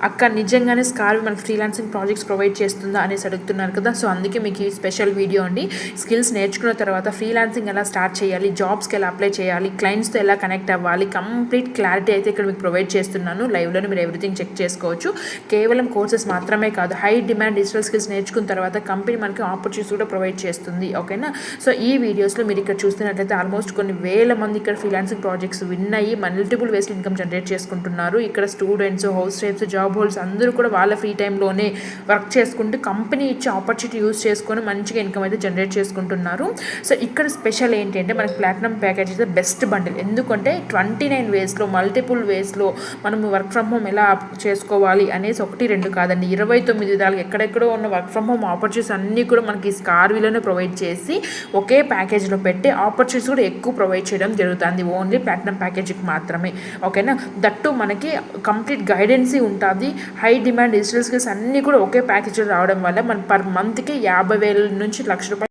అక్క నిజంగానే స్కార్వి మనకి ఫ్రీలాన్సింగ్ ప్రాజెక్ట్స్ ప్రొవైడ్ చేస్తుందా అనేసి అడుగుతున్నారు కదా. సో అందుకే మీకు ఈ స్పెషల్ వీడియో అండి. స్కిల్స్ నేర్చుకున్న తర్వాత ఫ్రీలాన్సింగ్ ఎలా స్టార్ట్ చేయాలి, జాబ్స్కి ఎలా అప్లై చేయాలి, క్లయింట్స్తో ఎలా కనెక్ట్ అవ్వాలి, కంప్లీట్ క్లారిటీ అయితే ఇక్కడ మీకు ప్రొవైడ్ చేస్తున్నాను. లైవ్లోనే మీరు ఎవ్రీథింగ్ చెక్ చేసుకోవచ్చు. కేవలం కోర్సెస్ మాత్రమే కాదు, హై డిమాండ్ డిజిటల్ స్కిల్స్ నేర్చుకున్న తర్వాత కంపెనీ మనకి ఆపర్చునిటీస్ కూడా ప్రొవైడ్ చేస్తుంది. ఓకేనా. సో ఈ వీడియోస్లో మీరు ఇక్కడ చూస్తున్నట్లయితే ఆల్మోస్ట్ కొన్ని వేల మంది ఇక్కడ ఫ్రీలాన్సింగ్ ప్రాజెక్ట్స్ విన్ అయ్యి మల్టిపుల్ వేస్ ఇన్కమ్ జనరేట్ చేసుకుంటున్నారు. ఇక్కడ students, house wives, job holders అందరూ కూడా వాళ్ళ ఫ్రీ టైంలోనే వర్క్ చేసుకుంటూ కంపెనీ ఇచ్చే ఆపర్చునిటీ యూస్ చేసుకొని మంచిగా ఇన్కమ్ అయితే జనరేట్ చేసుకుంటున్నారు. సో ఇక్కడ స్పెషల్ ఏంటి అంటే మనకి ప్లాటినం ప్యాకేజ్ అయితే బెస్ట్ బండిల్. ఎందుకంటే 29 వేస్లో మల్టిపుల్ వేస్లో మనము వర్క్ ఫ్రమ్ హోమ్ ఎలా చేసుకోవాలి అనేసి 1-2 కాదండి, 29 విధాలుగా ఎక్కడెక్కడో ఉన్న వర్క్ ఫ్రమ్ హోమ్ ఆపర్చునిటీస్ అన్నీ కూడా మనకి స్కార్విలోనే ప్రొవైడ్ చేసి ఒకే ప్యాకేజ్లో పెట్టి ఆపర్చునిటీస్ కూడా ఎక్కువ ప్రొవైడ్ చేయడం జరుగుతుంది. ఓన్లీ ప్లాటినం ప్యాకేజ్కి మాత్రమే. ఓకేనా. దట్టు మనకి కంప్లీట్ గైడెన్సీ ఉంటుంది. హై డిమాండ్ డిజిటల్ స్కిల్స్ అన్నీ కూడా ఒకే ప్యాకేజ్లో రావడం వల్ల మన పర్ మంత్కి 50,000 నుంచి 1,00,000 రూపాయలు